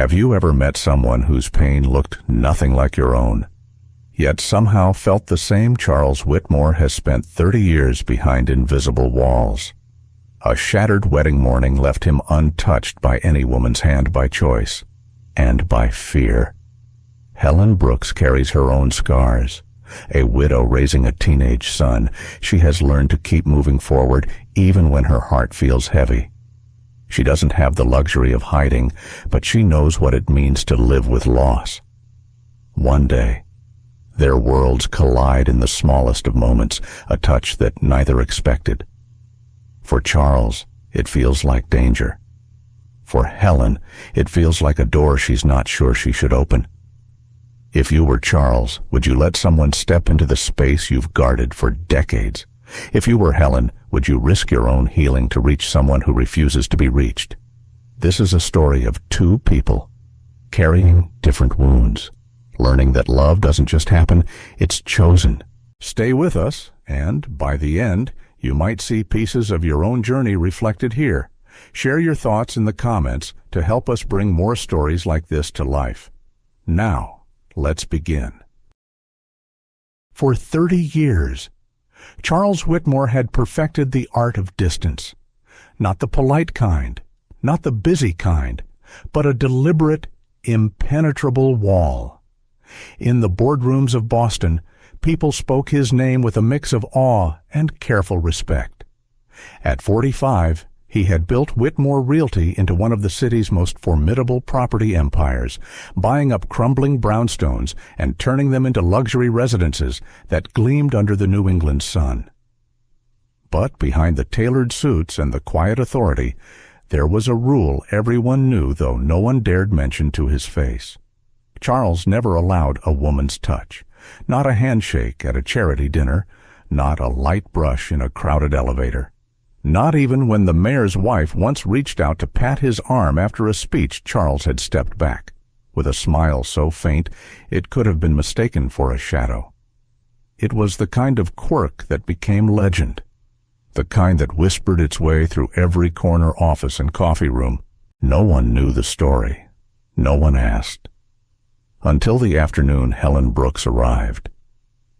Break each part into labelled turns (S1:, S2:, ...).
S1: Have you ever met someone whose pain looked nothing like your own, yet somehow felt the same? Charles Whitmore has spent 30 years behind invisible walls. A shattered wedding morning left him untouched by any woman's hand by choice, and by fear. Helen Brooks carries her own scars. A widow raising a teenage son, she has learned to keep moving forward even when her heart feels heavy. She doesn't have the luxury of hiding, but she knows what it means to live with loss. One day, their worlds collide in the smallest of moments, a touch that neither expected. For Charles, it feels like danger. For Helen, it feels like a door she's not sure she should open. If you were Charles, would you let someone step into the space you've guarded for decades? If you were Helen, would you risk your own healing to reach someone who refuses to be reached? This is a story of two people carrying different wounds, learning that love doesn't just happen, it's chosen. Stay with us, and by the end, you might see pieces of your own journey reflected here. Share your thoughts in the comments to help us bring more stories like this to life. Now, let's begin. For 30 years, Charles Whitmore had perfected the art of distance. Not the polite kind, not the busy kind, but a deliberate, impenetrable wall. In the boardrooms of Boston, people spoke his name with a mix of awe and careful respect. At 45, he had built Whitmore Realty into one of the city's most formidable property empires, buying up crumbling brownstones and turning them into luxury residences that gleamed under the New England sun. But behind the tailored suits and the quiet authority, there was a rule everyone knew, though no one dared mention to his face. Charles never allowed a woman's touch, not a handshake at a charity dinner, not a light brush in a crowded elevator. Not even when the mayor's wife once reached out to pat his arm after a speech, Charles had stepped back, with a smile so faint it could have been mistaken for a shadow. It was the kind of quirk that became legend, the kind that whispered its way through every corner office and coffee room. No one knew the story. No one asked. Until the afternoon Helen Brooks arrived.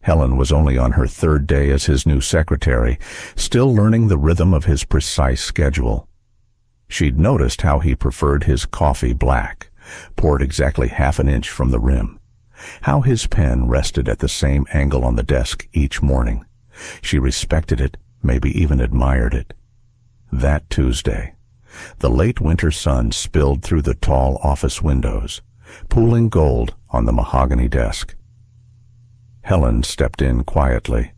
S1: Helen was only on her third day as his new secretary, still learning the rhythm of his precise schedule. She'd noticed how he preferred his coffee black, poured exactly half an inch from the rim, how his pen rested at the same angle on the desk each morning. She respected it, maybe even admired it. That Tuesday, the late winter sun spilled through the tall office windows, pooling gold on the mahogany desk. Helen stepped in quietly,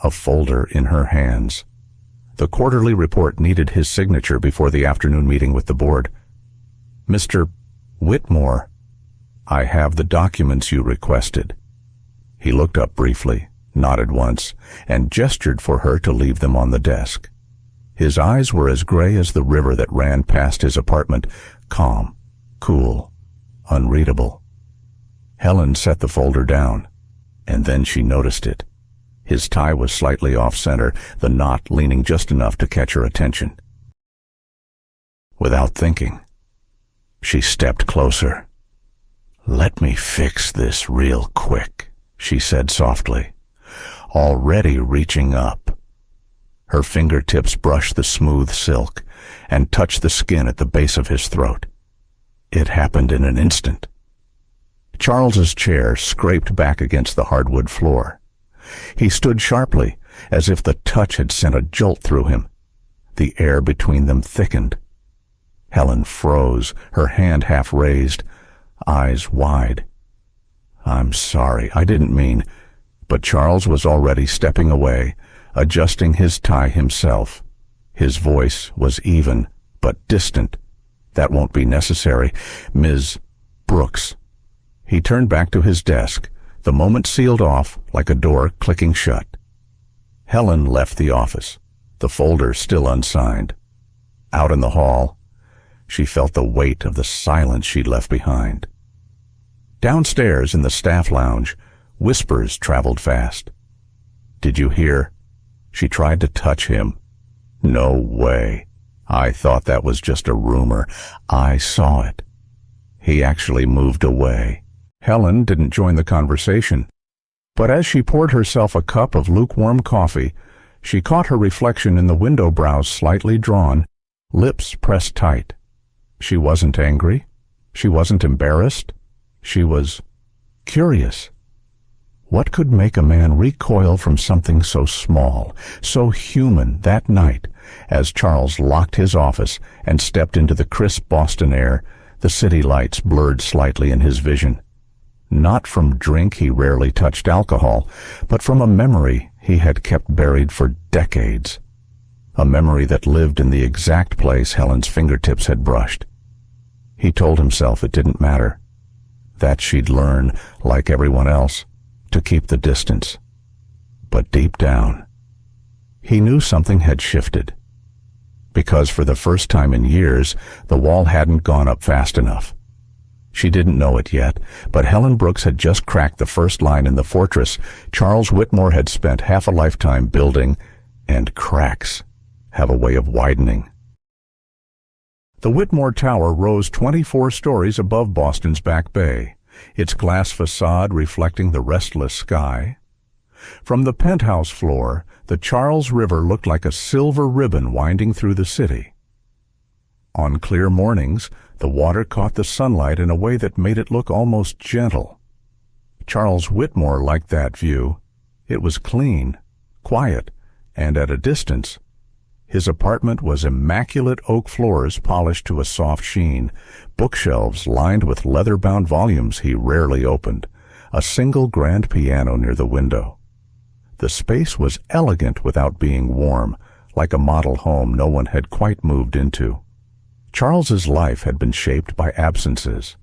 S1: a folder in her hands. The quarterly report needed his signature before the afternoon meeting with the board. "Mr. Whitmore, I have the documents you requested." He looked up briefly, nodded once, and gestured for her to leave them on the desk. His eyes were as gray as the river that ran past his apartment, calm, cool, unreadable. Helen set the folder down. And then she noticed it. His tie was slightly off-center, the knot leaning just enough to catch her attention. Without thinking, she stepped closer. "Let me fix this real quick," she said softly, already reaching up. Her fingertips brushed the smooth silk and touched the skin at the base of his throat. It happened in an instant. Charles's chair scraped back against the hardwood floor. He stood sharply, as if the touch had sent a jolt through him. The air between them thickened. Helen froze, her hand half raised, eyes wide. "I'm sorry, I didn't mean..." But Charles was already stepping away, adjusting his tie himself. His voice was even, but distant. "That won't be necessary, Ms. Brooks." He turned back to his desk, the moment sealed off like a door clicking shut. Helen left the office, the folder still unsigned. Out in the hall, she felt the weight of the silence she'd left behind. Downstairs in the staff lounge, whispers traveled fast. "Did you hear? She tried to touch him." "No way. I thought that was just a rumor. I saw it." He actually moved away. Helen didn't join the conversation, but as she poured herself a cup of lukewarm coffee, she caught her reflection in the window brows slightly drawn, lips pressed tight. She wasn't angry. She wasn't embarrassed. She was curious. What could make a man recoil from something so small, so human that night, as Charles locked his office and stepped into the crisp Boston air, the city lights blurred slightly in his vision? Not from drink, he rarely touched alcohol, but from a memory he had kept buried for decades. A memory that lived in the exact place Helen's fingertips had brushed. He told himself it didn't matter, that she'd learn, like everyone else, to keep the distance. But deep down, he knew something had shifted. Because for the first time in years, the wall hadn't gone up fast enough. She didn't know it yet, but Helen Brooks had just cracked the first line in the fortress Charles Whitmore had spent half a lifetime building, and cracks have a way of widening. The Whitmore Tower rose 24 stories above Boston's Back Bay, its glass facade reflecting the restless sky. From the penthouse floor, the Charles River looked like a silver ribbon winding through the city. On clear mornings, the water caught the sunlight in a way that made it look almost gentle. Charles Whitmore liked that view. It was clean, quiet, and at a distance. His apartment was immaculate oak floors polished to a soft sheen, bookshelves lined with leather-bound volumes he rarely opened, a single grand piano near the window. The space was elegant without being warm, like a model home no one had quite moved into. Charles's life had been shaped by absences.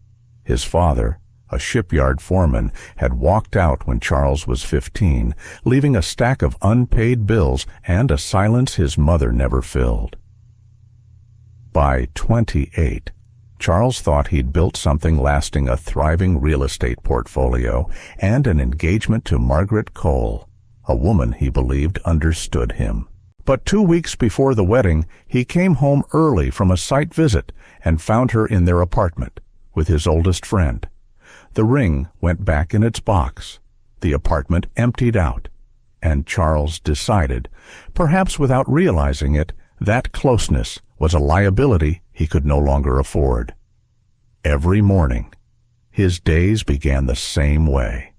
S1: His father, a shipyard foreman, had walked out when Charles was 15, leaving a stack of unpaid bills and a silence his mother never filled. By 28, Charles thought he'd built something lasting a thriving real estate portfolio and an engagement to Margaret Cole, a woman he believed understood him. But 2 weeks before the wedding, he came home early from a site visit and found her in their apartment with his oldest friend. The ring went back in its box, the apartment emptied out, and Charles decided, perhaps without realizing it, that closeness was a liability he could no longer afford. Every morning, his days began the same way.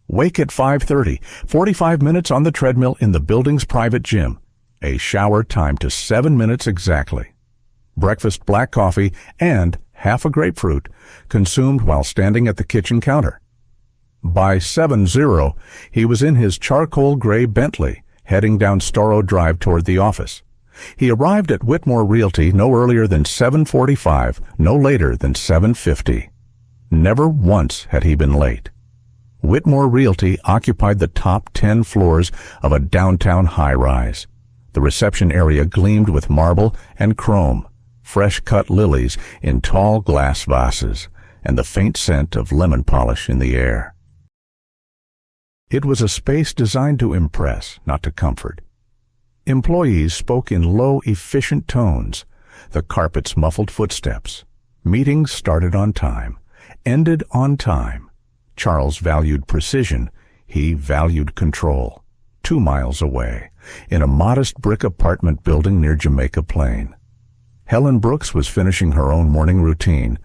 S1: Wake at 5:30, 45 minutes on the treadmill in the building's private gym, a shower timed to 7 minutes exactly. Breakfast black coffee and half a grapefruit, consumed while standing at the kitchen counter. By 7:00, he was in his charcoal gray Bentley, heading down Storrow Drive toward the office. He arrived at Whitmore Realty no earlier than 7:45, no later than 7:50. Never once had he been late. Whitmore Realty occupied the top 10 floors of a downtown high-rise. The reception area gleamed with marble and chrome, fresh-cut lilies in tall glass vases, and the faint scent of lemon polish in the air. It was a space designed to impress, not to comfort. Employees spoke in low, efficient tones. The carpets muffled footsteps. Meetings started on time, ended on time. Charles valued precision. He valued control. 2 miles away, in a modest brick apartment building near Jamaica Plain, Helen Brooks was finishing her own morning routine.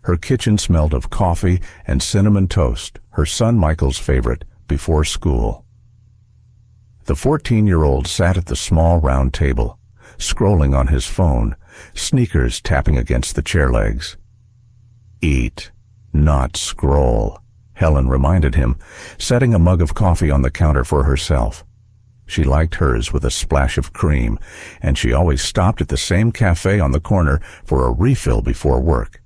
S1: Her kitchen smelled of coffee and cinnamon toast, her son Michael's favorite, before school. The 14-year-old sat at the small round table, scrolling on his phone, sneakers tapping against the chair legs. Eat, not scroll, Helen reminded him, setting a mug of coffee on the counter for herself. She liked hers with a splash of cream, and she always stopped at the same cafe on the corner for a refill before work.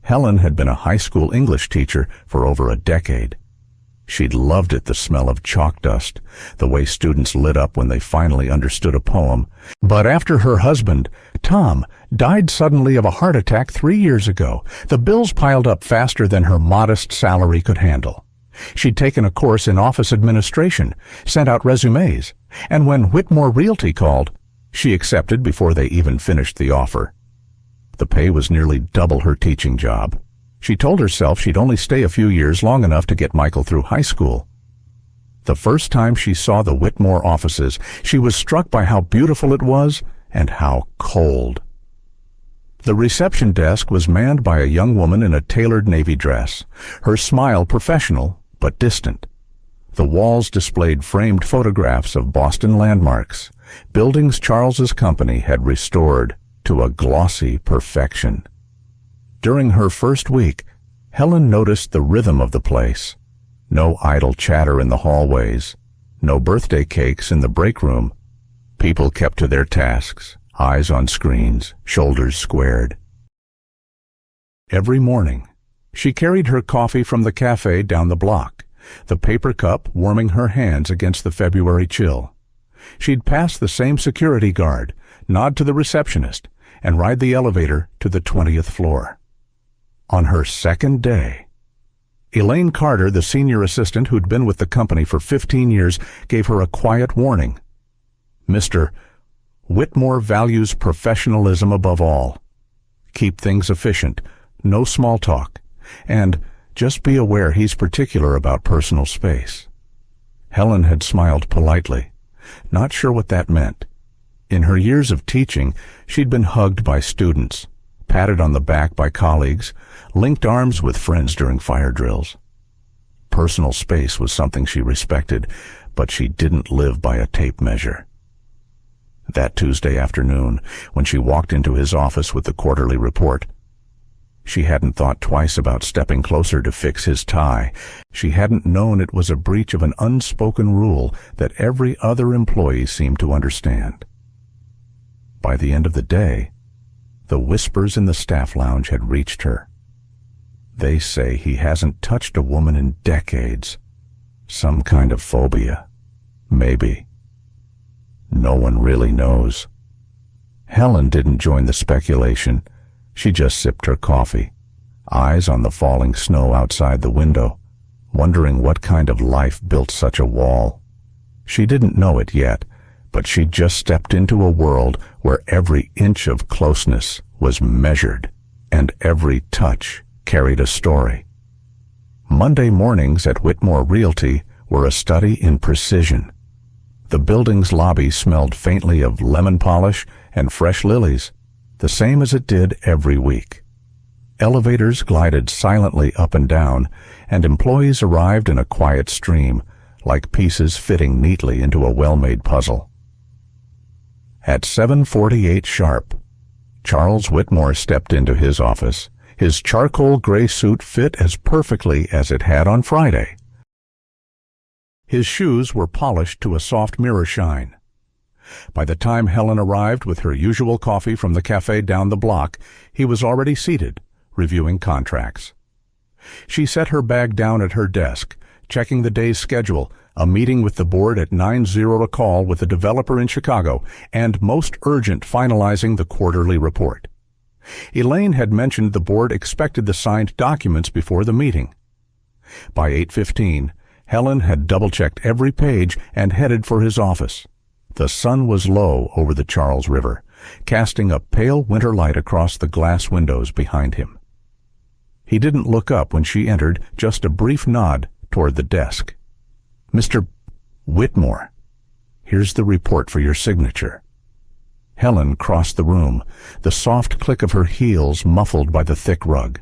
S1: Helen had been a high school English teacher for over a decade. She'd loved it, the smell of chalk dust, the way students lit up when they finally understood a poem. But after her husband, Tom, died suddenly of a heart attack 3 years ago, the bills piled up faster than her modest salary could handle. She'd taken a course in office administration, sent out resumes, and when Whitmore Realty called, she accepted before they even finished the offer. The pay was nearly double her teaching job. She told herself she'd only stay a few years, long enough to get Michael through high school. The first time she saw the Whitmore offices, she was struck by how beautiful it was and how cold. The reception desk was manned by a young woman in a tailored navy dress, her smile professional but distant. The walls displayed framed photographs of Boston landmarks, buildings Charles's company had restored to a glossy perfection. During her first week, Helen noticed the rhythm of the place. No idle chatter in the hallways, no birthday cakes in the break room. People kept to their tasks, eyes on screens, shoulders squared. Every morning, she carried her coffee from the cafe down the block, the paper cup warming her hands against the February chill. She'd pass the same security guard, nod to the receptionist, and ride the elevator to the 20th floor. On her second day, Elaine Carter, the senior assistant who'd been with the company for 15 years, gave her a quiet warning. Mr. Whitmore values professionalism above all. Keep things efficient, no small talk, and just be aware he's particular about personal space. Helen had smiled politely, not sure what that meant. In her years of teaching, she'd been hugged by students, patted on the back by colleagues, linked arms with friends during fire drills. Personal space was something she respected, but she didn't live by a tape measure. That Tuesday afternoon, when she walked into his office with the quarterly report, she hadn't thought twice about stepping closer to fix his tie. She hadn't known it was a breach of an unspoken rule that every other employee seemed to understand. By the end of the day, the whispers in the staff lounge had reached her. They say he hasn't touched a woman in decades. Some kind of phobia. Maybe. No one really knows. Helen didn't join the speculation. She just sipped her coffee, eyes on the falling snow outside the window, wondering what kind of life built such a wall. She didn't know it yet, but she'd just stepped into a world where every inch of closeness was measured, and every touch carried a story. Monday mornings at Whitmore Realty were a study in precision. The building's lobby smelled faintly of lemon polish and fresh lilies, the same as it did every week. Elevators glided silently up and down, and employees arrived in a quiet stream, like pieces fitting neatly into a well-made puzzle. At 7:48 sharp, Charles Whitmore stepped into his office. His charcoal gray suit fit as perfectly as it had on Friday. His shoes were polished to a soft mirror shine. By the time Helen arrived with her usual coffee from the cafe down the block, he was already seated, reviewing contracts. She set her bag down at her desk, checking the day's schedule, a meeting with the board at 9:00 a call with a developer in Chicago, and most urgent finalizing the quarterly report. Elaine had mentioned the board expected the signed documents before the meeting. By 8:15, Helen had double-checked every page and headed for his office. The sun was low over the Charles River, casting a pale winter light across the glass windows behind him. He didn't look up when she entered, just a brief nod toward the desk. "Mr. Whitmore, here's the report for your signature." Helen crossed the room, the soft click of her heels muffled by the thick rug.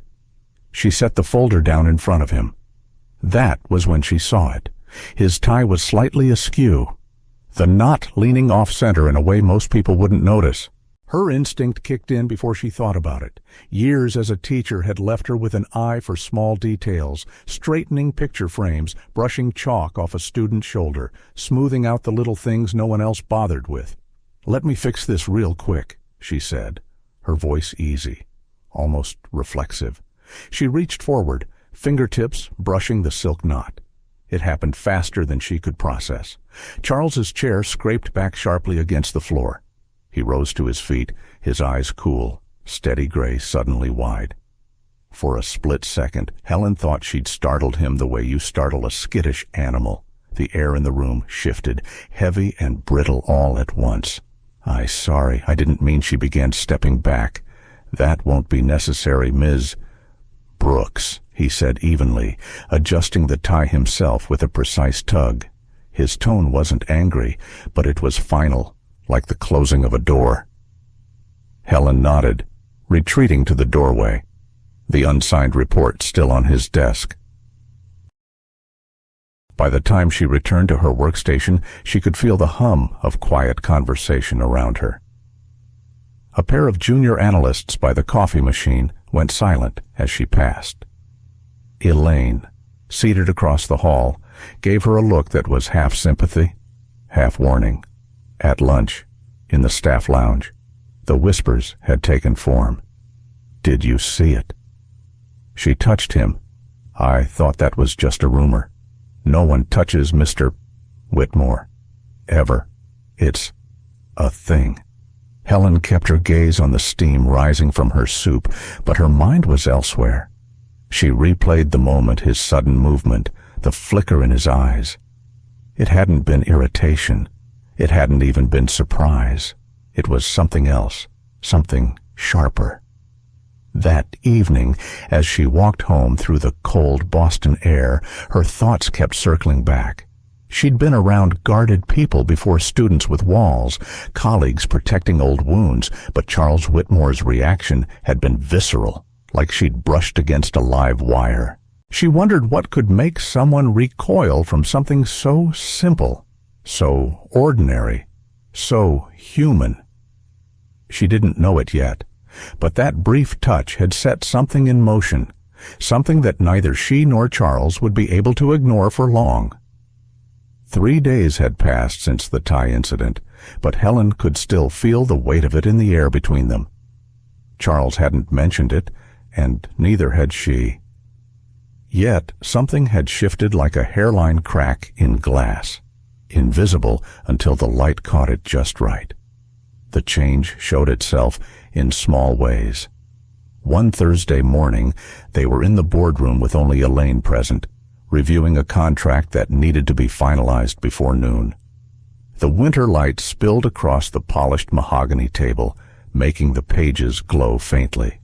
S1: She set the folder down in front of him. That was when she saw it. His tie was slightly askew, the knot leaning off-center in a way most people wouldn't notice. Her instinct kicked in before she thought about it. Years as a teacher had left her with an eye for small details, straightening picture frames, brushing chalk off a student's shoulder, smoothing out the little things no one else bothered with. "Let me fix this real quick," she said, her voice easy, almost reflexive. She reached forward, fingertips brushing the silk knot. It happened faster than she could process. Charles's chair scraped back sharply against the floor. He rose to his feet, his eyes cool, steady gray suddenly wide. For a split second, Helen thought she'd startled him the way you startle a skittish animal. The air in the room shifted, heavy and brittle all at once. Sorry, I didn't mean." She began stepping back. "That won't be necessary, Ms." Brooks, he said evenly, adjusting the tie himself with a precise tug. His tone wasn't angry, but it was final, like the closing of a door. Helen nodded, retreating to the doorway, the unsigned report still on his desk. By the time she returned to her workstation, she could feel the hum of quiet conversation around her. A pair of junior analysts by the coffee machine went silent as she passed. Elaine, seated across the hall, gave her a look that was half sympathy, half warning. At lunch, in the staff lounge, the whispers had taken form. "Did you see it?" She touched him. "I thought that was just a rumor. No one touches Mr. Whitmore. Ever. It's a thing." Helen kept her gaze on the steam rising from her soup, but her mind was elsewhere. She replayed the moment, his sudden movement, the flicker in his eyes. It hadn't been irritation. It hadn't even been surprise. It was something else, something sharper. That evening, as she walked home through the cold Boston air, her thoughts kept circling back. She'd been around guarded people before, students with walls, colleagues protecting old wounds, but Charles Whitmore's reaction had been visceral, like she'd brushed against a live wire. She wondered what could make someone recoil from something so simple, so ordinary, so human. She didn't know it yet, but that brief touch had set something in motion, something that neither she nor Charles would be able to ignore for long. 3 days had passed since the tie incident, but Helen could still feel the weight of it in the air between them. Charles hadn't mentioned it, and neither had she. Yet something had shifted like a hairline crack in glass, invisible until the light caught it just right. The change showed itself in small ways. One Thursday morning, they were in the boardroom with only Elaine present, reviewing a contract that needed to be finalized before noon. The winter light spilled across the polished mahogany table, making the pages glow faintly.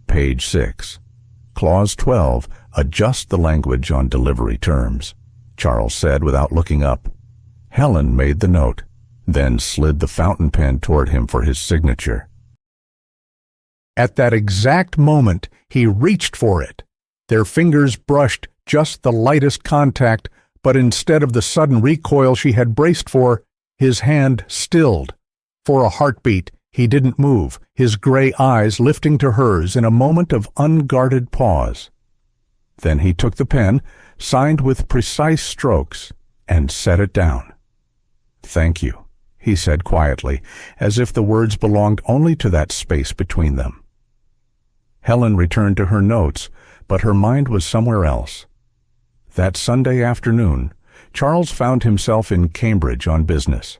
S1: Page 6. Clause 12, adjust the language on delivery terms, Charles said without looking up. Helen made the note, then slid the fountain pen toward him for his signature. At that exact moment, he reached for it. Their fingers brushed just the lightest contact, but instead of the sudden recoil she had braced for, his hand stilled. For a heartbeat, he didn't move, his gray eyes lifting to hers in a moment of unguarded pause. Then he took the pen, signed with precise strokes, and set it down. "Thank you," he said quietly, as if the words belonged only to that space between them. Helen returned to her notes, but her mind was somewhere else. That Sunday afternoon, Charles found himself in Cambridge on business.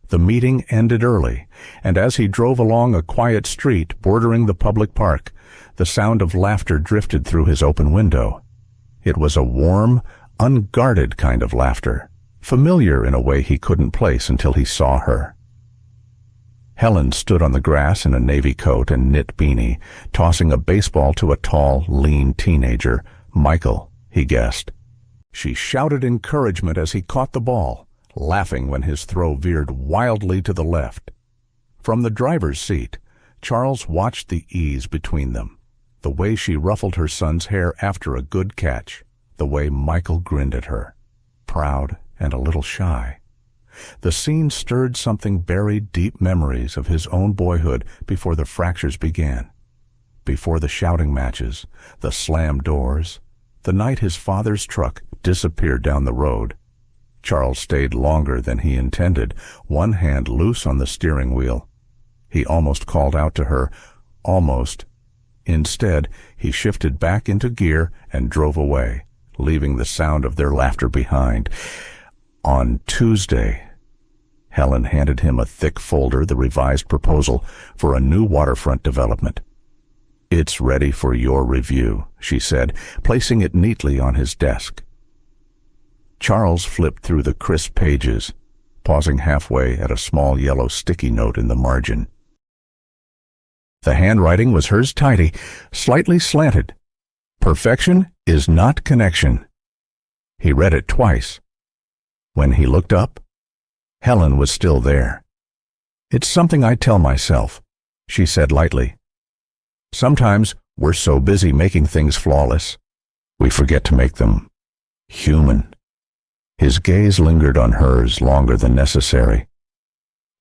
S1: The meeting ended early, and as he drove along a quiet street bordering the public park, the sound of laughter drifted through his open window. It was a warm, unguarded kind of laughter, familiar in a way he couldn't place until he saw her. Helen stood on the grass in a navy coat and knit beanie, tossing a baseball to a tall, lean teenager, Michael, he guessed. She shouted encouragement as he caught the ball, laughing when his throw veered wildly to the left. From the driver's seat, Charles watched the ease between them, the way she ruffled her son's hair after a good catch, the way Michael grinned at her, proud and a little shy. The scene stirred something buried deep memories of his own boyhood before the fractures began, before the shouting matches, the slammed doors, the night his father's truck disappeared down the road. Charles stayed longer than he intended, one hand loose on the steering wheel. He almost called out to her, almost. Instead, he shifted back into gear and drove away, leaving the sound of their laughter behind. On Tuesday, Helen handed him a thick folder, the revised proposal for a new waterfront development. "It's ready for your review," she said, placing it neatly on his desk. Charles flipped through the crisp pages, pausing halfway at a small yellow sticky note in the margin. The handwriting was hers, tidy, slightly slanted, Perfection is not connection. He read it twice. When he looked up, Helen was still there. It's something I tell myself, she said lightly. Sometimes we're so busy making things flawless, we forget to make them human. His gaze lingered on hers longer than necessary.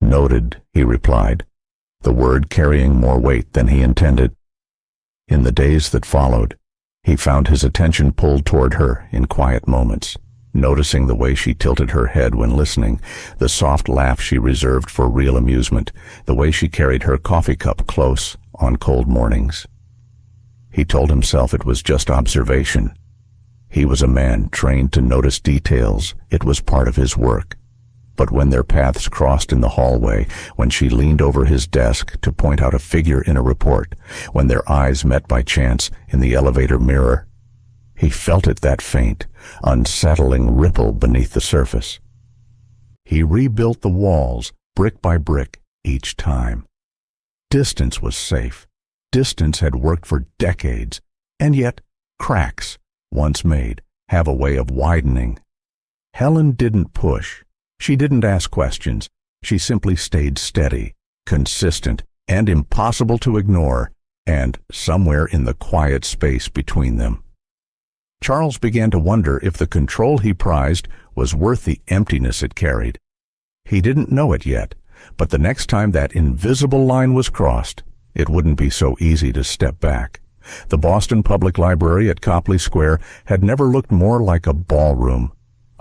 S1: Noted, he replied, the word carrying more weight than he intended. In the days that followed, he found his attention pulled toward her in quiet moments, noticing the way she tilted her head when listening, the soft laugh she reserved for real amusement, the way she carried her coffee cup close on cold mornings. He told himself it was just observation. He was a man trained to notice details. It was part of his work. But when their paths crossed in the hallway, when she leaned over his desk to point out a figure in a report, when their eyes met by chance in the elevator mirror, he felt it, that faint, unsettling ripple beneath the surface. He rebuilt the walls, brick by brick, each time. Distance was safe. Distance had worked for decades, and yet cracks, once made, have a way of widening. Helen didn't push. She didn't ask questions. She simply stayed steady, consistent, and impossible to ignore, and somewhere in the quiet space between them, Charles began to wonder if the control he prized was worth the emptiness it carried. He didn't know it yet, but the next time that invisible line was crossed, it wouldn't be so easy to step back. The Boston Public Library at Copley Square had never looked more like a ballroom.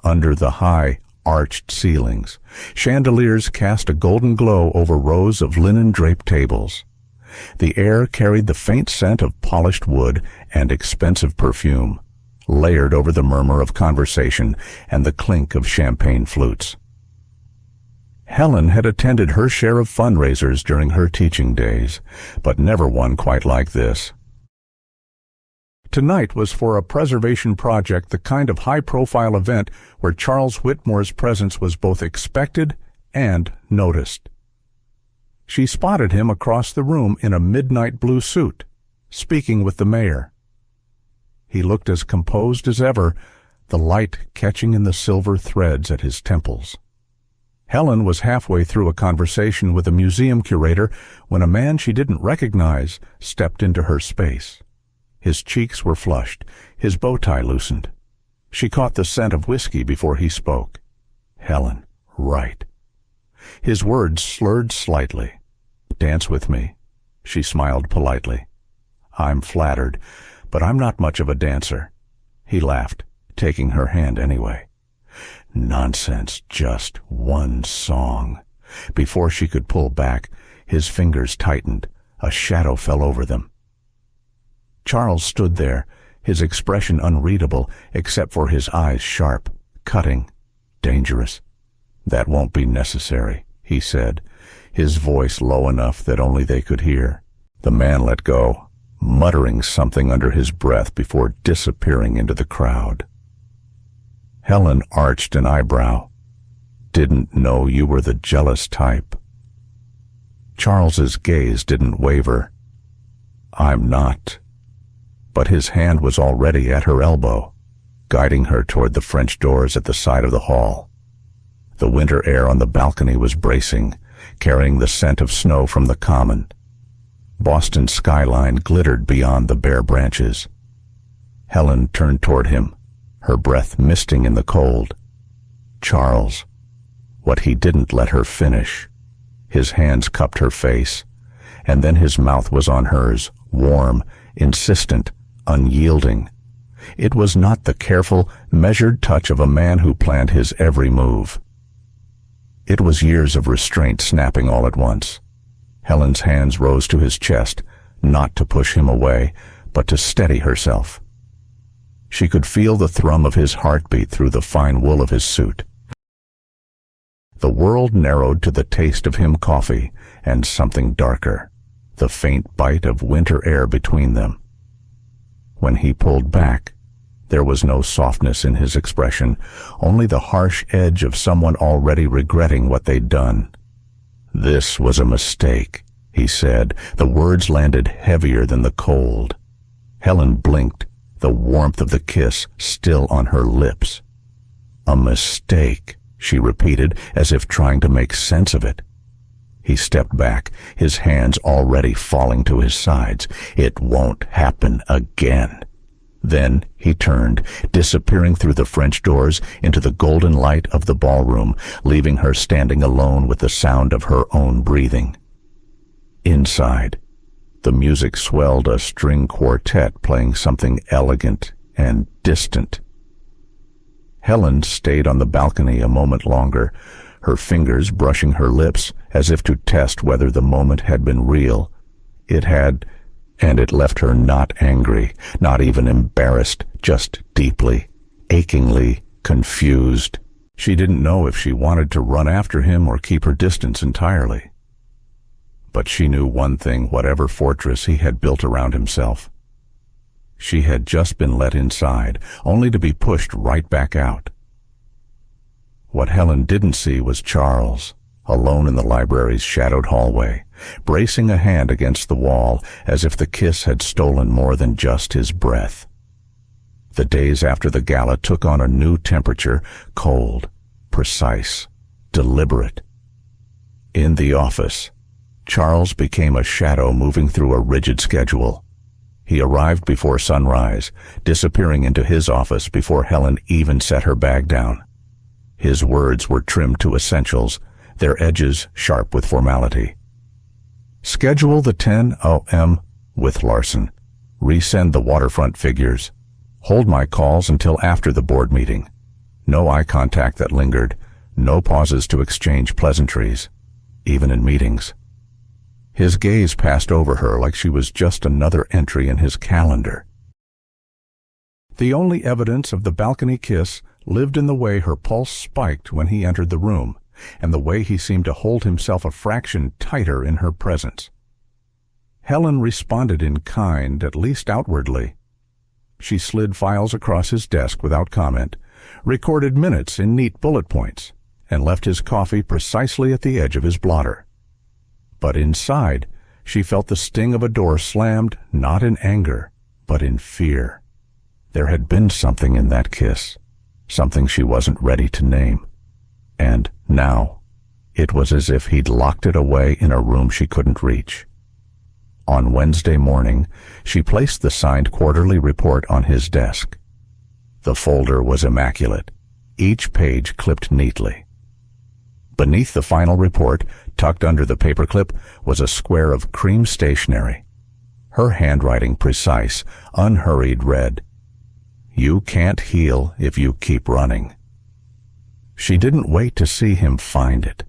S1: Under the high, arched ceilings, chandeliers cast a golden glow over rows of linen-draped tables. The air carried the faint scent of polished wood and expensive perfume, layered over the murmur of conversation and the clink of champagne flutes. Helen had attended her share of fundraisers during her teaching days, but never one quite like this. Tonight was for a preservation project, the kind of high-profile event where Charles Whitmore's presence was both expected and noticed. She spotted him across the room in a midnight blue suit, speaking with the mayor. He looked as composed as ever, the light catching in the silver threads at his temples. Helen was halfway through a conversation with a museum curator when a man she didn't recognize stepped into her space. His cheeks were flushed, his bow tie loosened. She caught the scent of whiskey before he spoke. Helen, right. His words slurred slightly. Dance with me. She smiled politely. I'm flattered, but I'm not much of a dancer. He laughed, taking her hand anyway. Nonsense, just one song. Before she could pull back, his fingers tightened. A shadow fell over them. Charles stood there, his expression unreadable except for his eyes sharp, cutting, dangerous. That won't be necessary, he said, his voice low enough that only they could hear. The man let go, muttering something under his breath before disappearing into the crowd. Helen arched an eyebrow. Didn't know you were the jealous type. Charles's gaze didn't waver. I'm not. But his hand was already at her elbow, guiding her toward the French doors at the side of the hall. The winter air on the balcony was bracing, carrying the scent of snow from the common. Boston's skyline glittered beyond the bare branches. Helen turned toward him, her breath misting in the cold. Charles. What he didn't let her finish. His hands cupped her face, and then his mouth was on hers, warm, insistent, unyielding. It was not the careful, measured touch of a man who planned his every move. It was years of restraint snapping all at once. Helen's hands rose to his chest, not to push him away, but to steady herself. She could feel the thrum of his heartbeat through the fine wool of his suit. The world narrowed to the taste of him coffee and something darker, the faint bite of winter air between them. When he pulled back, there was no softness in his expression, only the harsh edge of someone already regretting what they'd done. This was a mistake, he said. The words landed heavier than the cold. Helen blinked, the warmth of the kiss still on her lips. A mistake, she repeated, as if trying to make sense of it. He stepped back, his hands already falling to his sides. It won't happen again. Then he turned, disappearing through the French doors into the golden light of the ballroom, leaving her standing alone with the sound of her own breathing. Inside, the music swelled, a string quartet playing something elegant and distant. Helen stayed on the balcony a moment longer, her fingers brushing her lips as if to test whether the moment had been real. It had, and it left her not angry, not even embarrassed, just deeply, achingly confused. She didn't know if she wanted to run after him or keep her distance entirely. But she knew one thing, whatever fortress he had built around himself. She had just been let inside, only to be pushed right back out. What Helen didn't see was Charles, alone in the library's shadowed hallway, bracing a hand against the wall as if the kiss had stolen more than just his breath. The days after the gala took on a new temperature, cold, precise, deliberate. In the office, Charles became a shadow moving through a rigid schedule. He arrived before sunrise, disappearing into his office before Helen even set her bag down. His words were trimmed to essentials, their edges sharp with formality. Schedule the 10 a.m. with Larson. Resend the waterfront figures. Hold my calls until after the board meeting. No eye contact that lingered, no pauses to exchange pleasantries, even in meetings. His gaze passed over her like she was just another entry in his calendar. The only evidence of the balcony kiss lived in the way her pulse spiked when he entered the room, and the way he seemed to hold himself a fraction tighter in her presence. Helen responded in kind, at least outwardly. She slid files across his desk without comment, recorded minutes in neat bullet points, and left his coffee precisely at the edge of his blotter. But inside, she felt the sting of a door slammed, not in anger, but in fear. There had been something in that kiss, something she wasn't ready to name. And now, it was as if he'd locked it away in a room she couldn't reach. On Wednesday morning, she placed the signed quarterly report on his desk. The folder was immaculate, each page clipped neatly. Beneath the final report, tucked under the paperclip, was a square of cream stationery. Her handwriting precise, unhurried, read, "You can't heal if you keep running." She didn't wait to see him find it.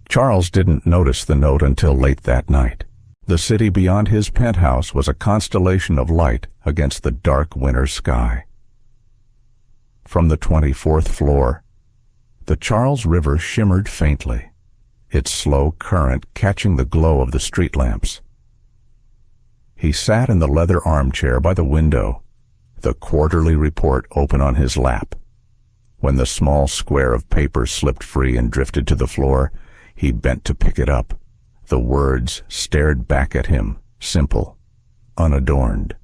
S1: Charles didn't notice the note until late that night. The city beyond his penthouse was a constellation of light against the dark winter sky. From the 24th floor, the Charles River shimmered faintly, its slow current catching the glow of the street lamps. He sat in the leather armchair by the window, the quarterly report open on his lap. When the small square of paper slipped free and drifted to the floor, he bent to pick it up. The words stared back at him, simple, unadorned,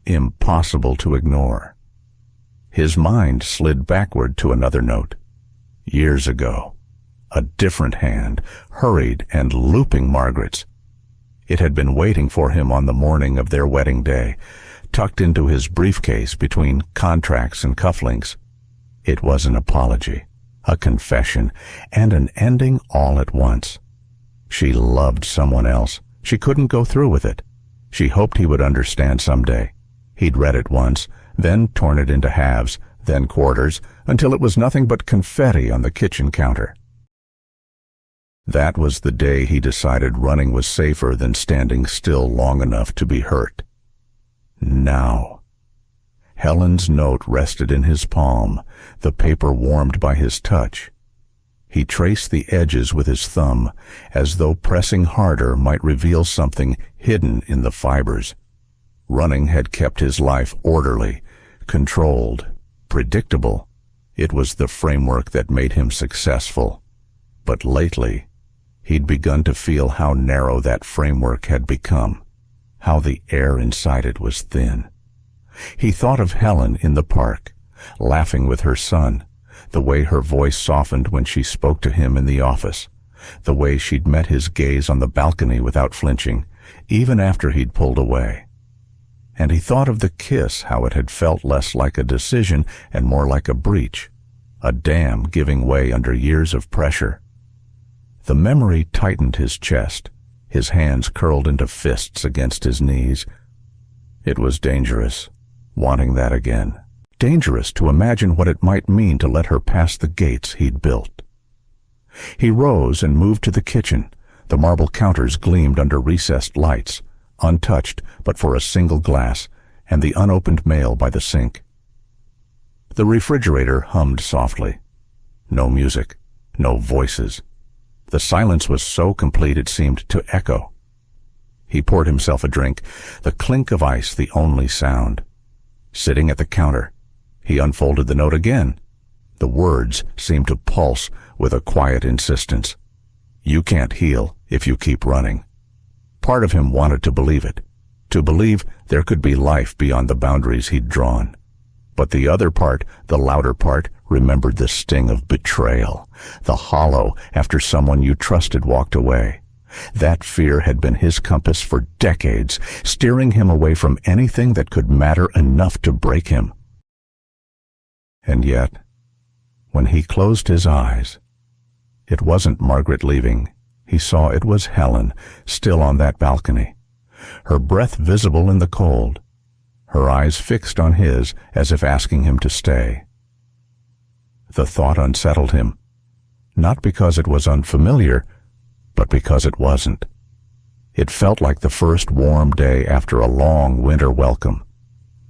S1: impossible to ignore. His mind slid backward to another note. Years ago, a different hand, hurried and looping Margaret's. It had been waiting for him on the morning of their wedding day, tucked into his briefcase between contracts and cufflinks. It was an apology, a confession, and an ending all at once. She loved someone else. She couldn't go through with it. She hoped he would understand someday. He'd read it once, then torn it into halves, then quarters, until it was nothing but confetti on the kitchen counter. That was the day he decided running was safer than standing still long enough to be hurt. Now. Helen's note rested in his palm, the paper warmed by his touch. He traced the edges with his thumb, as though pressing harder might reveal something hidden in the fibers. Running had kept his life orderly, controlled, predictable. It was the framework that made him successful. But lately, he'd begun to feel how narrow that framework had become, how the air inside it was thin. He thought of Helen in the park, laughing with her son, the way her voice softened when she spoke to him in the office, the way she'd met his gaze on the balcony without flinching, even after he'd pulled away. And he thought of the kiss, how it had felt less like a decision and more like a breach, a dam giving way under years of pressure. The memory tightened his chest, his hands curled into fists against his knees. It was dangerous, wanting that again. Dangerous to imagine what it might mean to let her pass the gates he'd built. He rose and moved to the kitchen. The marble counters gleamed under recessed lights, untouched but for a single glass, and the unopened mail by the sink. The refrigerator hummed softly. No music, no voices. The silence was so complete it seemed to echo. He poured himself a drink, the clink of ice the only sound. Sitting at the counter, he unfolded the note again. The words seemed to pulse with a quiet insistence. You can't heal if you keep running. Part of him wanted to believe it, to believe there could be life beyond the boundaries he'd drawn. But the other part, the louder part, remembered the sting of betrayal, the hollow after someone you trusted walked away. That fear had been his compass for decades, steering him away from anything that could matter enough to break him. And yet, when he closed his eyes, it wasn't Margaret leaving. He saw it was Helen, still on that balcony, her breath visible in the cold, her eyes fixed on his as if asking him to stay. The thought unsettled him, not because it was unfamiliar, but because it wasn't. It felt like the first warm day after a long winter welcome,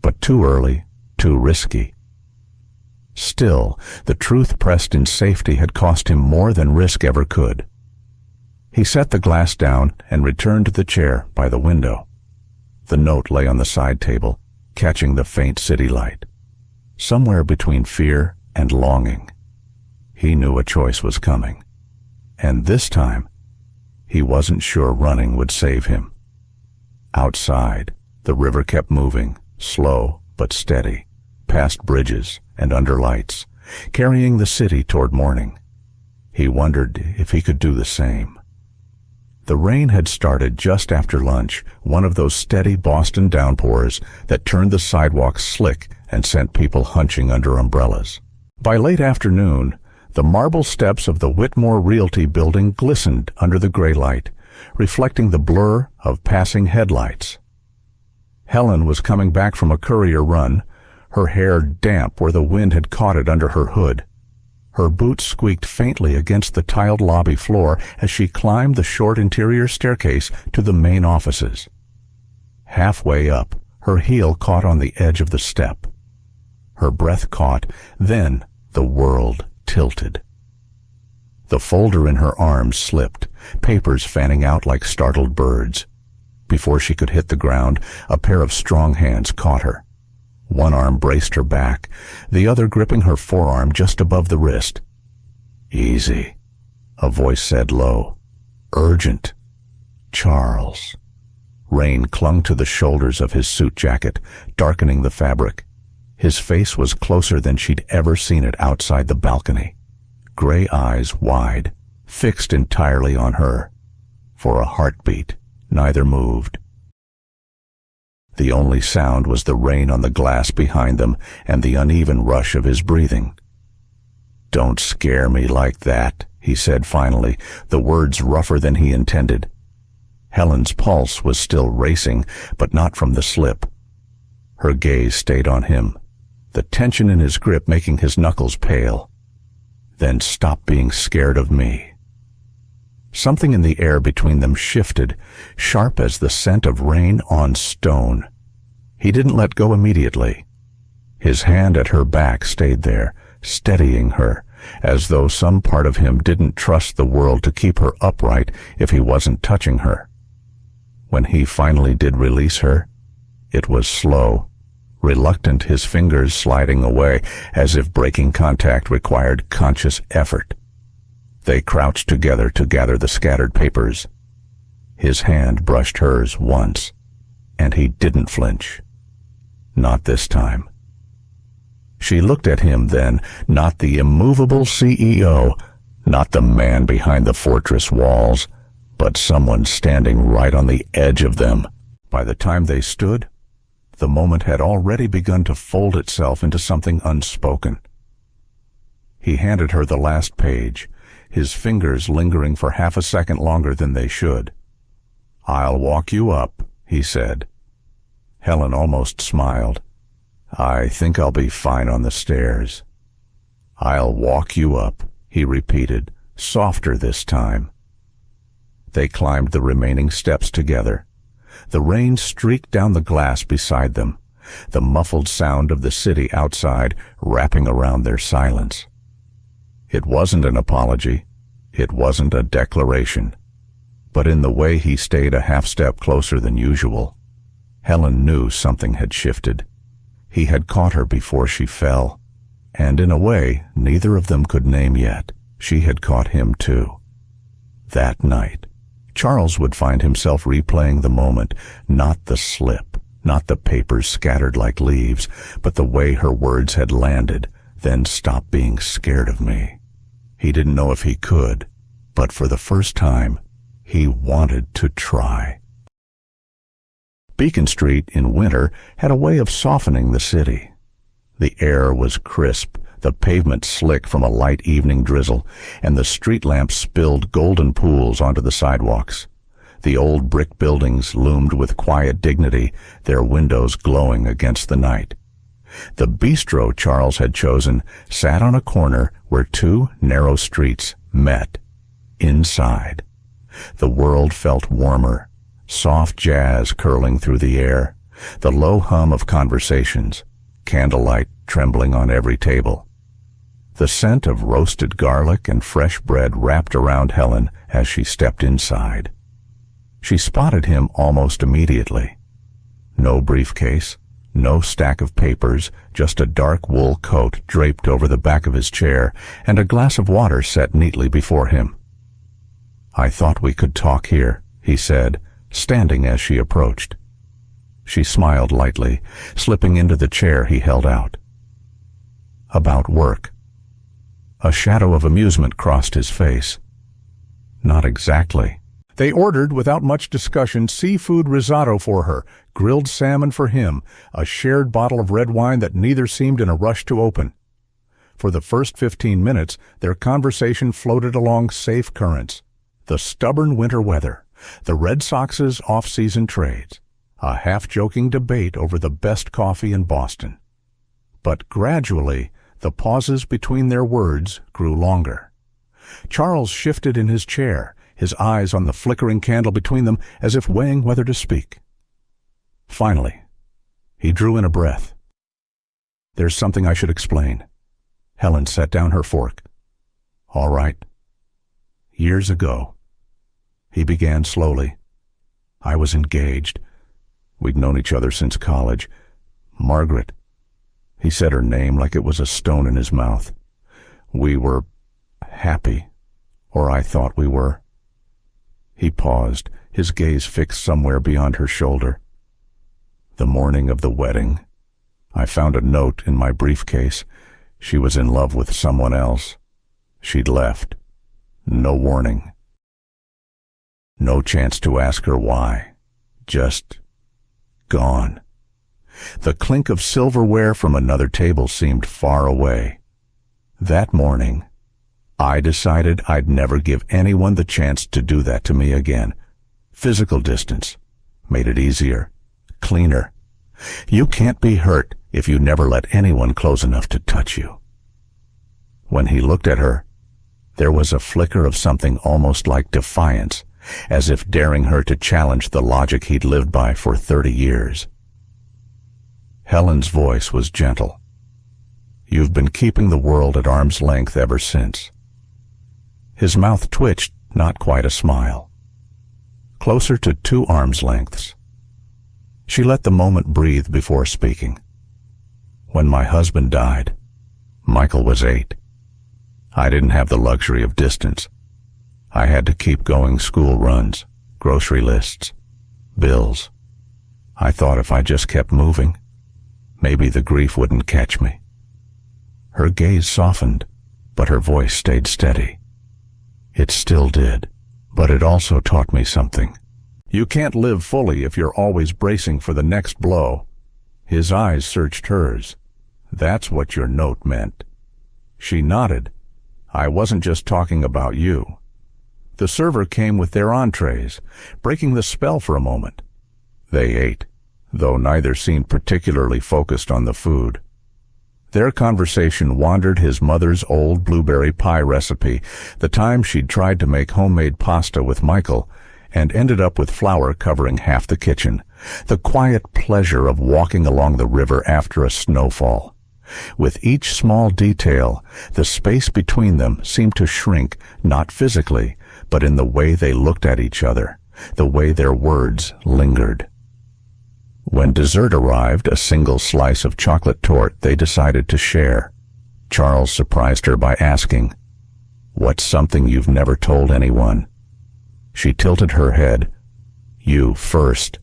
S1: but too early, too risky. Still, the truth pressed in safety had cost him more than risk ever could. He set the glass down and returned to the chair by the window. The note lay on the side table, catching the faint city light. Somewhere between fear and longing, he knew a choice was coming. And this time, he wasn't sure running would save him. Outside, the river kept moving, slow but steady, past bridges and under lights, carrying the city toward morning. He wondered if he could do the same. The rain had started just after lunch, one of those steady Boston downpours that turned the sidewalks slick and sent people hunching under umbrellas. By late afternoon, the marble steps of the Whitmore Realty building glistened under the gray light, reflecting the blur of passing headlights. Helen was coming back from a courier run, her hair damp where the wind had caught it under her hood. Her boots squeaked faintly against the tiled lobby floor as she climbed the short interior staircase to the main offices. Halfway up, her heel caught on the edge of the step. Her breath caught, then the world tilted. The folder in her arms slipped, papers fanning out like startled birds. Before she could hit the ground, a pair of strong hands caught her. One arm braced her back, the other gripping her forearm just above the wrist. Easy, a voice said low. Urgent. Charles. Rain clung to the shoulders of his suit jacket, darkening the fabric. His face was closer than she'd ever seen it outside the balcony. Gray eyes wide, fixed entirely on her. For a heartbeat, neither moved. The only sound was the rain on the glass behind them and the uneven rush of his breathing. Don't scare me like that, he said finally, the words rougher than he intended. Helen's pulse was still racing, but not from the slip. Her gaze stayed on him, the tension in his grip making his knuckles pale. Then stop being scared of me. Something in the air between them shifted, sharp as the scent of rain on stone. He didn't let go immediately. His hand at her back stayed there, steadying her, as though some part of him didn't trust the world to keep her upright if he wasn't touching her. When he finally did release her, it was slow, reluctant, his fingers sliding away as if breaking contact required conscious effort. They crouched together to gather the scattered papers. His hand brushed hers once, and he didn't flinch. Not this time. She looked at him then, not the immovable CEO, not the man behind the fortress walls, but someone standing right on the edge of them. By the time they stood, the moment had already begun to fold itself into something unspoken. He handed her the last page, his fingers lingering for half a second longer than they should. "I'll walk you up," he said. Helen almost smiled. "I think I'll be fine on the stairs." "I'll walk you up," he repeated, softer this time. They climbed the remaining steps together. The rain streaked down the glass beside them, the muffled sound of the city outside wrapping around their silence. It wasn't an apology. It wasn't a declaration. But in the way he stayed a half step closer than usual, Helen knew something had shifted. He had caught her before she fell, and in a way neither of them could name yet, she had caught him too. That night, Charles would find himself replaying the moment, not the slip, not the papers scattered like leaves, but the way her words had landed, then "Stop being scared of me." He didn't know if he could, but for the first time, he wanted to try. Beacon Street in winter had a way of softening the city. The air was crisp, the pavement slick from a light evening drizzle, and the street lamps spilled golden pools onto the sidewalks. The old brick buildings loomed with quiet dignity, their windows glowing against the night. The bistro Charles had chosen sat on a corner where two narrow streets met. Inside, the world felt warmer, soft jazz curling through the air, the low hum of conversations, candlelight trembling on every table. The scent of roasted garlic and fresh bread wrapped around Helen as she stepped inside. She spotted him almost immediately. No briefcase, no stack of papers, just a dark wool coat draped over the back of his chair and a glass of water set neatly before him. "I thought we could talk here," he said, standing as she approached. She smiled lightly, slipping into the chair he held out. "About work." A shadow of amusement crossed his face. "Not exactly." They ordered, without much discussion, seafood risotto for her, grilled salmon for him, a shared bottle of red wine that neither seemed in a rush to open. For the first 15 minutes, their conversation floated along safe currents. The stubborn winter weather, the Red Sox's off-season trades, a half-joking debate over the best coffee in Boston. But gradually, the pauses between their words grew longer. Charles shifted in his chair, his eyes on the flickering candle between them as if weighing whether to speak. Finally, he drew in a breath. "There's something I should explain." Helen set down her fork. "All right. Years ago," he began slowly, "I was engaged. We'd known each other since college. Margaret." He said her name like it was a stone in his mouth. "We were happy, or I thought we were." He paused, his gaze fixed somewhere beyond her shoulder. "The morning of the wedding, I found a note in my briefcase. She was in love with someone else. She'd left. No warning. No chance to ask her why. Just gone." The clink of silverware from another table seemed far away. That morning, I decided I'd never give anyone the chance to do that to me again. Physical distance made it easier, cleaner. You can't be hurt if you never let anyone close enough to touch you. When he looked at her, there was a flicker of something almost like defiance, as if daring her to challenge the logic he'd lived by for 30 years. Helen's voice was gentle. "You've been keeping the world at arm's length ever since." His mouth twitched, not quite a smile. "Closer to 2 arms' lengths." She let the moment breathe before speaking. "When my husband died, Michael was 8. I didn't have the luxury of distance. I had to keep going school runs, grocery lists, bills. I thought if I just kept moving, Maybe the grief wouldn't catch me. Her gaze softened, but her voice stayed steady. It still did, but it also taught me something. You can't live fully if you're always bracing for the next blow. His eyes searched hers. That's what your note meant. She nodded. I wasn't just talking about you. The server came with their entrees, breaking the spell for a moment. They ate, though neither seemed particularly focused on the food. Their conversation wandered his mother's old blueberry pie recipe, the time she'd tried to make homemade pasta with Michael, and ended up with flour covering half the kitchen, the quiet pleasure of walking along the river after a snowfall. With each small detail, the space between them seemed to shrink, not physically, but in the way they looked at each other, the way their words lingered. When dessert arrived, a single slice of chocolate torte, they decided to share. Charles surprised her by asking, "What's something you've never told anyone?" She tilted her head. "You first."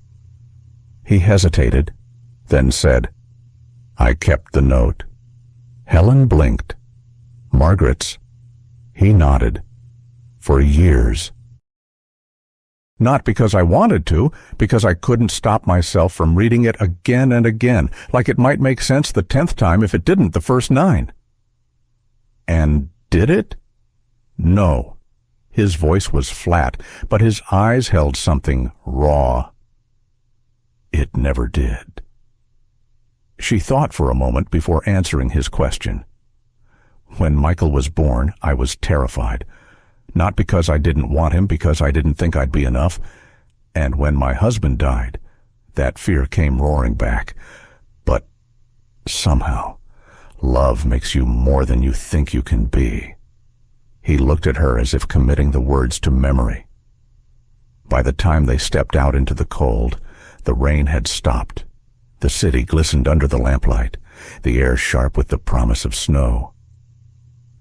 S1: He hesitated, then said, "I kept the note." Helen blinked. "Margaret's?" He nodded. "For years." Not because I wanted to, because I couldn't stop myself from reading it again and again, like it might make sense the 10th time if it didn't the first 9. And did it? No. His voice was flat, but his eyes held something raw. It never did. She thought for a moment before answering his question. When Michael was born, I was terrified. Not because I didn't want him, because I didn't think I'd be enough. And when my husband died, that fear came roaring back. But somehow, love makes you more than you think you can be. He looked at her as if committing the words to memory. By the time they stepped out into the cold, the rain had stopped. The city glistened under the lamplight, the air sharp with the promise of snow.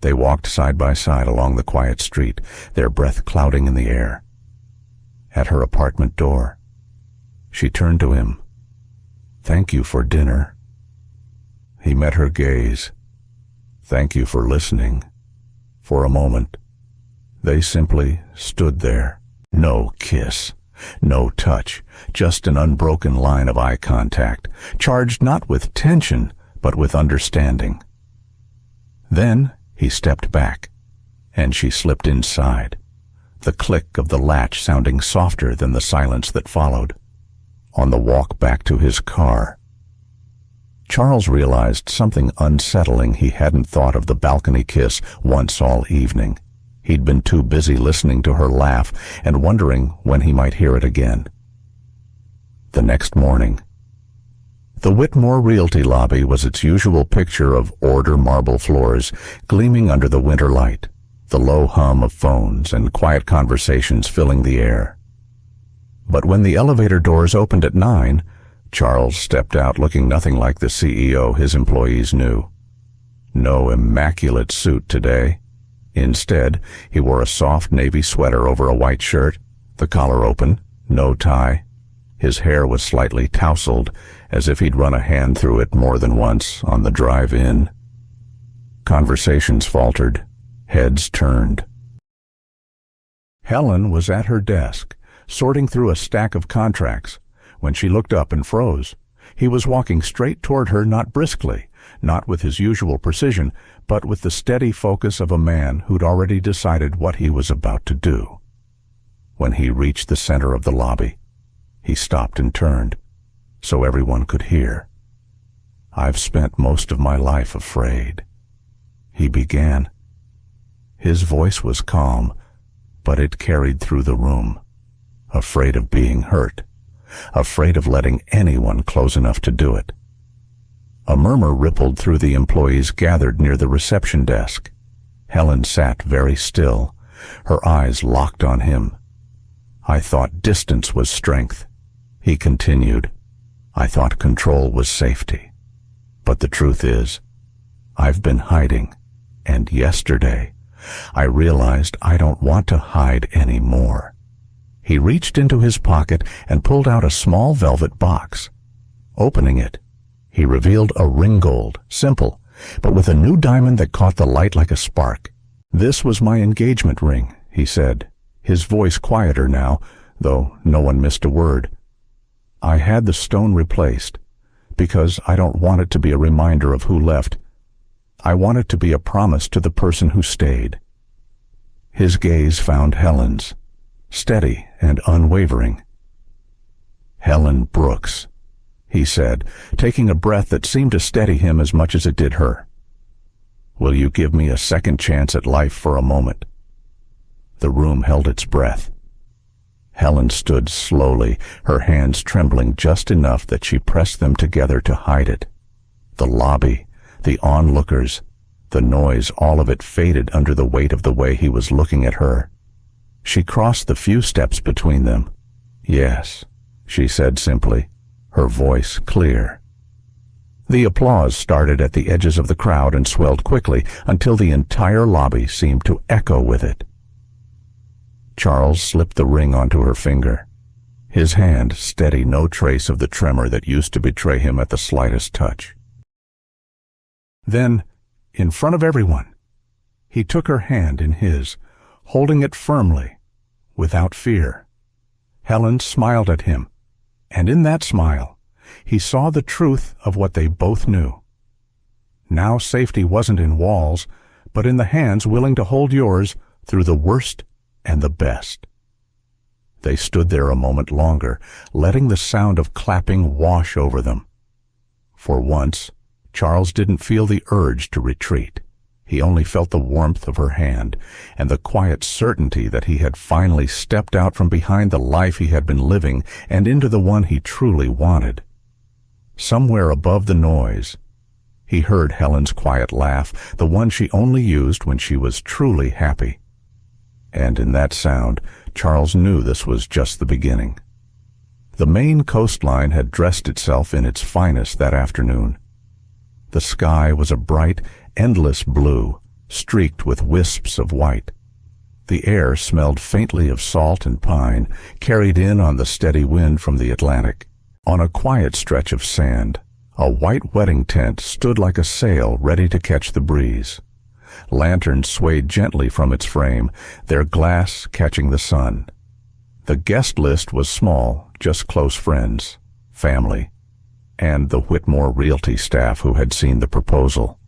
S1: They walked side by side along the quiet street, their breath clouding in the air. At her apartment door, she turned to him. "Thank you for dinner." He met her gaze. "Thank you for listening." For a moment, they simply stood there. No kiss, no touch, just an unbroken line of eye contact, charged not with tension, but with understanding. Then he stepped back, and she slipped inside, the click of the latch sounding softer than the silence that followed. On the walk back to his car, Charles realized something unsettling. He hadn't thought of the balcony kiss once all evening. He'd been too busy listening to her laugh and wondering when he might hear it again. The next morning, the Whitmore Realty lobby was its usual picture of order marble floors gleaming under the winter light, the low hum of phones and quiet conversations filling the air. But when the elevator doors opened at 9, Charles stepped out looking nothing like the CEO his employees knew. No immaculate suit today. Instead, he wore a soft navy sweater over a white shirt, the collar open, no tie. His hair was slightly tousled, as if he'd run a hand through it more than once on the drive in. Conversations faltered, heads turned. Helen was at her desk, sorting through a stack of contracts, when she looked up and froze. He was walking straight toward her, not briskly, not with his usual precision, but with the steady focus of a man who'd already decided what he was about to do. When he reached the center of the lobby, he stopped and turned, so everyone could hear. "I've spent most of my life afraid," he began. His voice was calm, but it carried through the room. Afraid of being hurt, afraid of letting anyone close enough to do it. A murmur rippled through the employees gathered near the reception desk. Helen sat very still, her eyes locked on him. "I thought distance was strength," he continued. "I thought control was safety. But the truth is, I've been hiding, and yesterday I realized I don't want to hide anymore." He reached into his pocket and pulled out a small velvet box. Opening it, He revealed a ringgold, simple, but with a new diamond that caught the light like a spark. "This was my engagement ring," he said, his voice quieter now, though no one missed a word. "I had the stone replaced, because I don't want it to be a reminder of who left. I want it to be a promise to the person who stayed." His gaze found Helen's, steady and unwavering. "Helen Brooks," he said, taking a breath that seemed to steady him as much as it did her. "Will you give me a second chance at life for a moment?" The room held its breath. Helen stood slowly, her hands trembling just enough that she pressed them together to hide it. The lobby, the onlookers, the noise, all of it faded under the weight of the way he was looking at her. She crossed the few steps between them. "Yes," she said simply, her voice clear. The applause started at the edges of the crowd and swelled quickly until the entire lobby seemed to echo with it. Charles slipped the ring onto her finger, his hand steady, no trace of the tremor that used to betray him at the slightest touch. Then, in front of everyone, he took her hand in his, holding it firmly, without fear. Helen smiled at him, and in that smile, he saw the truth of what they both knew. Now safety wasn't in walls, but in the hands willing to hold yours through the worst and the best. They stood there a moment longer, letting the sound of clapping wash over them. For once, Charles didn't feel the urge to retreat. He only felt the warmth of her hand and the quiet certainty that he had finally stepped out from behind the life he had been living and into the one he truly wanted. Somewhere above the noise, he heard Helen's quiet laugh, the one she only used when she was truly happy. And in that sound, Charles knew this was just the beginning. The Maine coastline had dressed itself in its finest that afternoon. The sky was a bright, endless blue, streaked with wisps of white. The air smelled faintly of salt and pine, carried in on the steady wind from the Atlantic. On a quiet stretch of sand, a white wedding tent stood like a sail ready to catch the breeze. Lanterns swayed gently from its frame, their glass catching the sun. The guest list was small, just close friends, family, and the Whitmore Realty staff who had seen the proposal.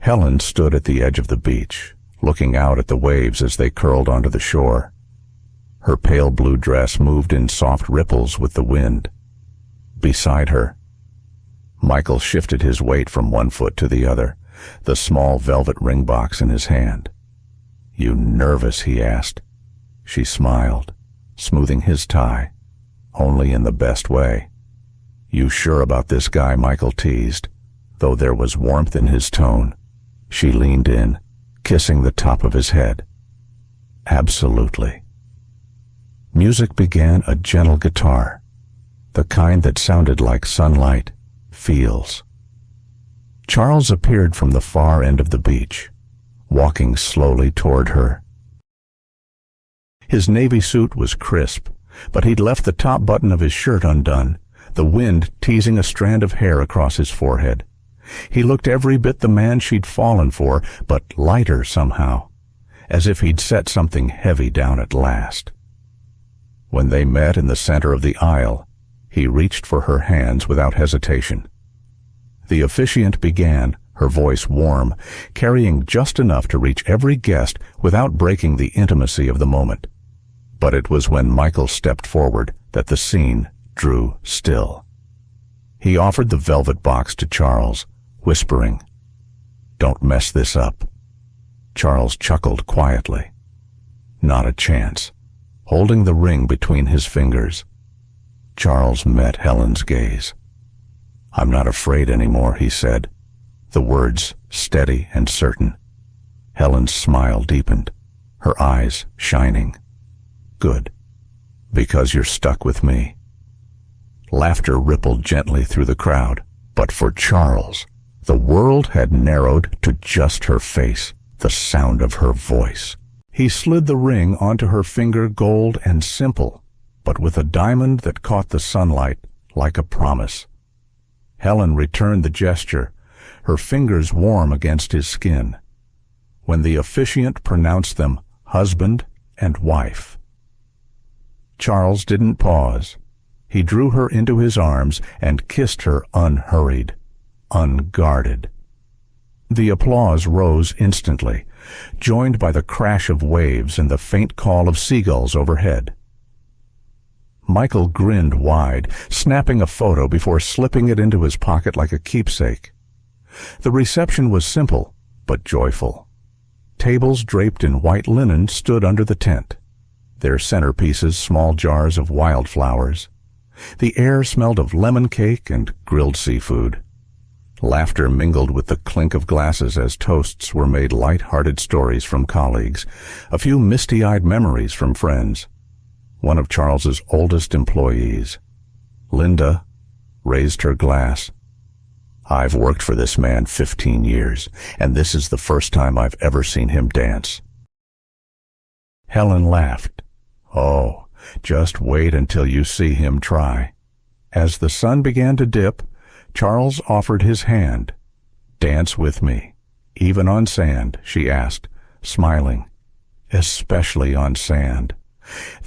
S1: Helen stood at the edge of the beach, looking out at the waves as they curled onto the shore. Her pale blue dress moved in soft ripples with the wind. Beside her, Michael shifted his weight from one foot to the other, the small velvet ring box in his hand. "You nervous?" he asked. She smiled, smoothing his tie, only in the best way. "You sure about this guy?" Michael teased, though there was warmth in his tone. She leaned in, kissing the top of his head. "Absolutely." Music began, a gentle guitar, the kind that sounded like sunlight, feels. Charles appeared from the far end of the beach, walking slowly toward her. His navy suit was crisp, but he'd left the top button of his shirt undone, the wind teasing a strand of hair across his forehead. He looked every bit the man she'd fallen for, but lighter somehow, as if he'd set something heavy down at last. When they met in the center of the aisle, he reached for her hands without hesitation. The officiant began, her voice warm, carrying just enough to reach every guest without breaking the intimacy of the moment. But it was when Michael stepped forward that the scene drew still. He offered the velvet box to Charles, whispering, "Don't mess this up." Charles chuckled quietly. Not a chance, holding the ring between his fingers. Charles met Helen's gaze. "I'm not afraid anymore," he said, the words steady and certain. Helen's smile deepened, her eyes shining. "Good, because you're stuck with me." Laughter rippled gently through the crowd, but for Charles, the world had narrowed to just her face, the sound of her voice. He slid the ring onto her finger, gold and simple, but with a diamond that caught the sunlight like a promise. Helen returned the gesture, her fingers warm against his skin. When the officiant pronounced them husband and wife. Charles didn't pause. He drew her into his arms and kissed her unhurried, unguarded. The applause rose instantly, joined by the crash of waves and the faint call of seagulls overhead. Michael grinned wide, snapping a photo before slipping it into his pocket like a keepsake. The reception was simple, but joyful. Tables draped in white linen stood under the tent, their centerpieces small jars of wildflowers. The air smelled of lemon cake and grilled seafood. Laughter mingled with the clink of glasses as toasts were made, light-hearted stories from colleagues, a few misty-eyed memories from friends. One of Charles's oldest employees, Linda, raised her glass. "I've worked for this man 15 years, and this is the first time I've ever seen him dance." Helen laughed. "Oh, just wait until you see him try." As the sun began to dip, Charles offered his hand. "Dance with me, even on sand," she asked, smiling. "Especially on sand."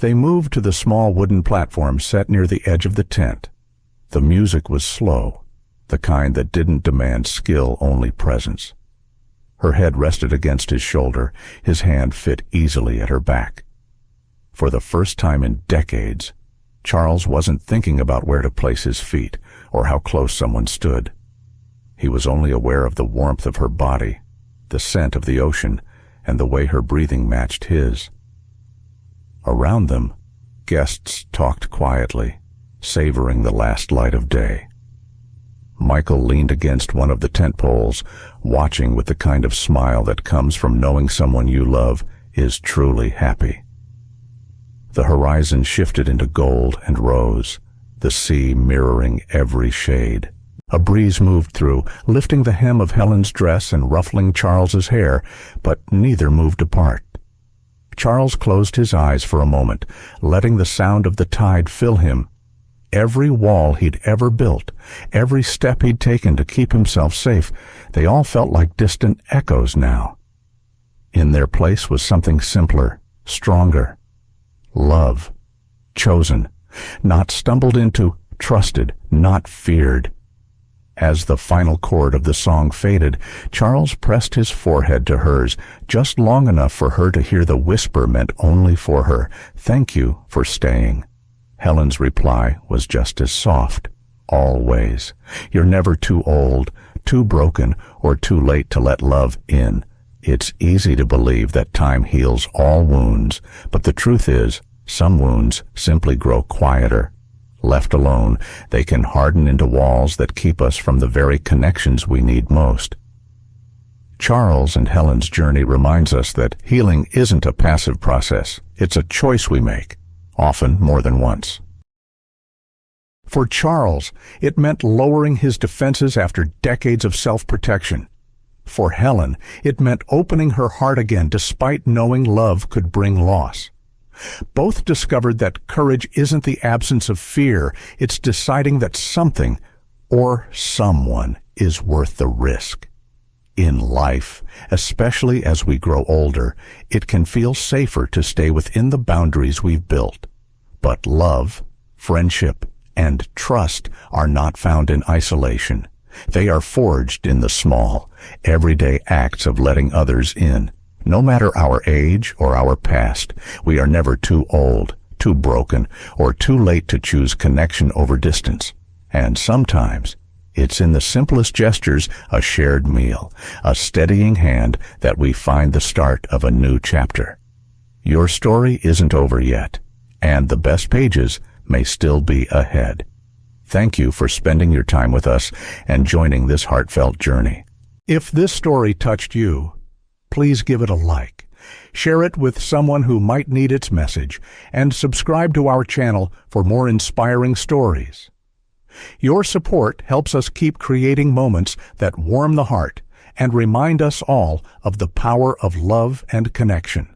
S1: They moved to the small wooden platform set near the edge of the tent. The music was slow, the kind that didn't demand skill, only presence. Her head rested against his shoulder, his hand fit easily at her back. For the first time in decades, Charles wasn't thinking about where to place his feet or how close someone stood. He was only aware of the warmth of her body, the scent of the ocean, and the way her breathing matched his. Around them, guests talked quietly, savoring the last light of day. Michael leaned against one of the tent poles, watching with the kind of smile that comes from knowing someone you love is truly happy. The horizon shifted into gold and rose, the sea mirroring every shade. A breeze moved through, lifting the hem of Helen's dress and ruffling Charles's hair, but neither moved apart. Charles closed his eyes for a moment, letting the sound of the tide fill him. Every wall he'd ever built, every step he'd taken to keep himself safe, they all felt like distant echoes now. In their place was something simpler, stronger. Love. Chosen. Not stumbled into, trusted, not feared. As the final chord of the song faded, Charles pressed his forehead to hers, just long enough for her to hear the whisper meant only for her, "Thank you for staying." Helen's reply was just as soft. "Always. You're never too old, too broken, or too late to let love in. It's easy to believe that time heals all wounds, but the truth is, some wounds simply grow quieter. Left alone, they can harden into walls that keep us from the very connections we need most." Charles and Helen's journey reminds us that healing isn't a passive process. It's a choice we make, often more than once. For Charles, it meant lowering his defenses after decades of self-protection. For Helen, it meant opening her heart again despite knowing love could bring loss. Both discovered that courage isn't the absence of fear, it's deciding that something or someone is worth the risk. In life, especially as we grow older, it can feel safer to stay within the boundaries we've built. But love, friendship, and trust are not found in isolation. They are forged in the small, everyday acts of letting others in. No matter our age or our past, we are never too old, too broken, or too late to choose connection over distance. And sometimes, it's in the simplest gestures, a shared meal, a steadying hand, that we find the start of a new chapter. Your story isn't over yet, and the best pages may still be ahead. Thank you for spending your time with us and joining this heartfelt journey. If this story touched you, please give it a like, share it with someone who might need its message, and subscribe to our channel for more inspiring stories. Your support helps us keep creating moments that warm the heart and remind us all of the power of love and connection.